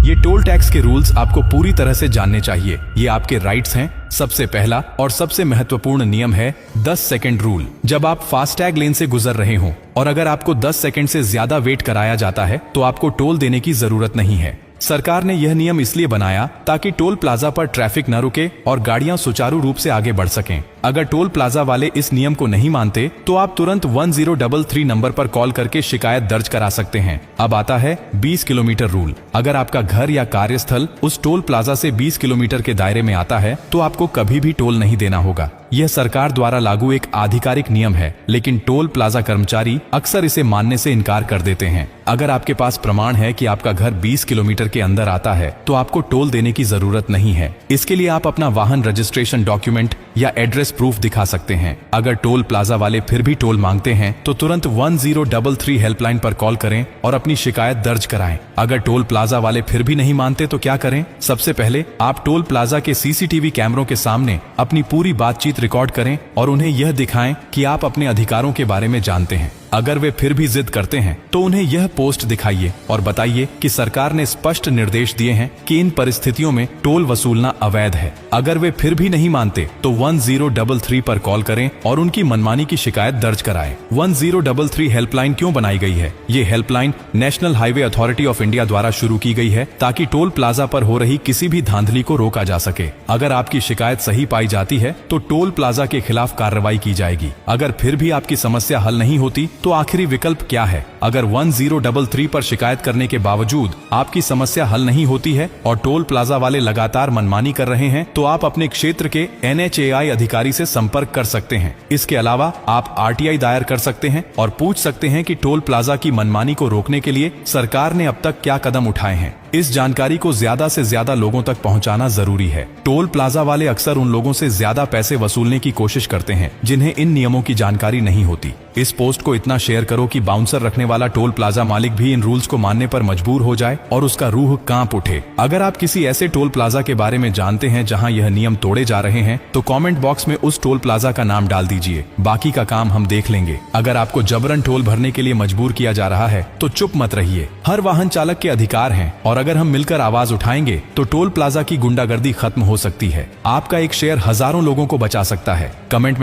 ये toll tax के rules आपको पूरी तरह से जानने चाहिए। ये आपके राइट्स हैं। सबसे पहला और सबसे महत्वपूर्ण नियम है 10 सेकंड रूल। जब आप फास्टैग लेन से गुजर रहे हो और अगर आपको 10 सेकंड से ज्यादा वेट कराया जाता है तो आपको टोल देने की जरूरत नहीं है। सरकार ने यह नियम इसलिए बनाया ताकि टोल प्लाजा पर ट्रैफिक न रुके और गाड़ियां सुचारू रूप से आगे बढ़ सकें। अगर टोल प्लाजा वाले इस नियम को नहीं मानते तो आप तुरंत 1033 नंबर पर कॉल करके शिकायत दर्ज करा सकते हैं। अब आता है 20 किलोमीटर रूल। अगर आपका घर या कार्यस्थल उस टोल प्लाजा से 20 किलोमीटर के दायरे में आता है तो आपको कभी भी टोल नहीं देना होगा। यह सरकार द्वारा लागू एक आधिकारिक नियम है, लेकिन टोल प्लाजा कर्मचारी अक्सर इसे मानने से इनकार कर देते हैं। अगर आपके पास प्रमाण है कि आपका घर 20 किलोमीटर के अंदर आता है तो आपको टोल देने की जरूरत नहीं है। इसके लिए आप अपना वाहन रजिस्ट्रेशन डॉक्यूमेंट या एड्रेस प्रूफ दिखा सकते हैं। अगर टोल प्लाजा वाले फिर भी टोल मांगते हैं तो तुरंत 1033 हेल्पलाइन पर कॉल करें और अपनी शिकायत दर्ज कराएं। अगर टोल प्लाजा वाले फिर भी नहीं मानते तो क्या करें? सबसे पहले आप टोल प्लाजा के सीसीटीवी कैमरों के सामने अपनी पूरी बातचीत रिकॉर्ड करें और उन्हें यह दिखाएं कि आप अपने अधिकारों के बारे में जानते हैं। अगर वे फिर भी जिद करते हैं तो उन्हें यह पोस्ट दिखाइए और बताइए कि सरकार ने स्पष्ट निर्देश दिए हैं कि इन परिस्थितियों में टोल वसूलना अवैध है। अगर वे फिर भी नहीं मानते तो 1033 पर कॉल करें और उनकी मनमानी की शिकायत दर्ज कराएं। 1033 हेल्पलाइन क्यों बनाई गई है? ये helpline national highway authority of India द्वारा शुरू की गई है ताकि टोल प्लाजा पर हो रही किसी भी धांधली को रोका जा सके। अगर आपकी शिकायत सही पाई जाती है तो टोल प्लाजा के खिलाफ कार्रवाई की जाएगी। अगर फिर भी आपकी समस्या हल नहीं होती तो आखिरी विकल्प क्या है? अगर 1033 पर शिकायत करने के बावजूद आपकी समस्या हल नहीं होती है और टोल प्लाजा वाले लगातार मनमानी कर रहे हैं तो आप अपने क्षेत्र के NHAI अधिकारी से संपर्क कर सकते हैं। इसके अलावा आप RTI दायर कर सकते हैं और पूछ सकते हैं कि टोल प्लाजा की मनमानी को रोकने के लिए सरकार ने अब तक क्या कदम उठाए हैं। इस जानकारी को ज्यादा से ज्यादा लोगों तक पहुंचाना जरूरी है। टोल प्लाजा वाले अक्सर उन लोगों से ज्यादा पैसे वसूलने की कोशिश करते हैं जिन्हें इन नियमों की जानकारी नहीं होती। इस पोस्ट को इतना शेयर करो कि बाउंसर रखने वाला टोल प्लाजा मालिक भी इन रूल्स को मानने पर मजबूर हो जाए और उसका रूह कांप उठे। अगर आप किसी ऐसे टोल प्लाजा के बारे में जानते हैं जहां यह नियम तोड़े जा रहे हैं तो कमेंट बॉक्स में उस टोल प्लाजा का नाम डाल दीजिए। बाकी का काम हम देख लेंगे। अगर आपको जबरन टोल भरने के लिए मजबूर किया जा रहा है तो चुप मत रहिए। हर वाहन चालक के अधिकार हैं और अगर हम मिलकर आवाज उठाएंगे तो टोल प्लाजा की गुंडागर्दी खत्म हो सकती है। आपका एक शेयर हजारों लोगों को बचा सकता है। कमेंट में